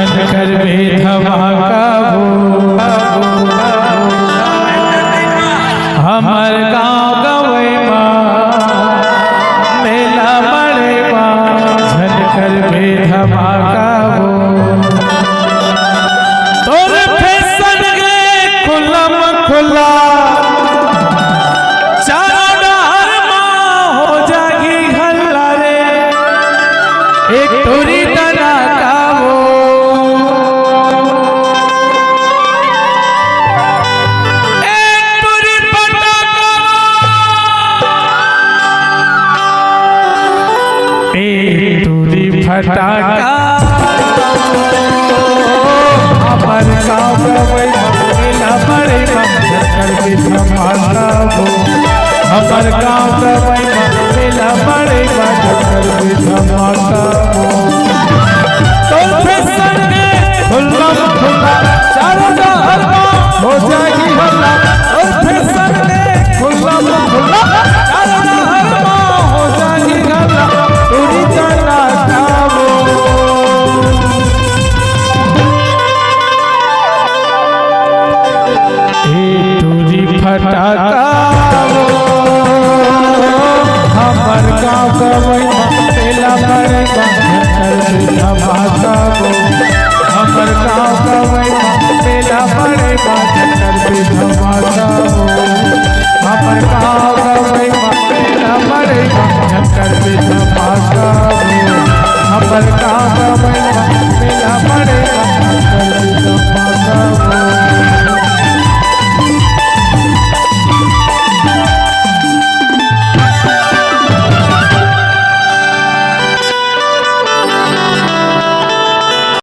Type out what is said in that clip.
झनकर में धमाका हमार गाँव गवई मेला बड़े झनकर में धमाका तोर फैशन गे खुलम खुला एक टोरी तना का वो एक टोरी पटाका एक टोरी फटाका हमार गाँव गवई मेला बड़े झनकर में धमाका हो हमार गाँव गवई मेला बड़े झनकर में धमाका खुला चारों हो जाएगी हल्ला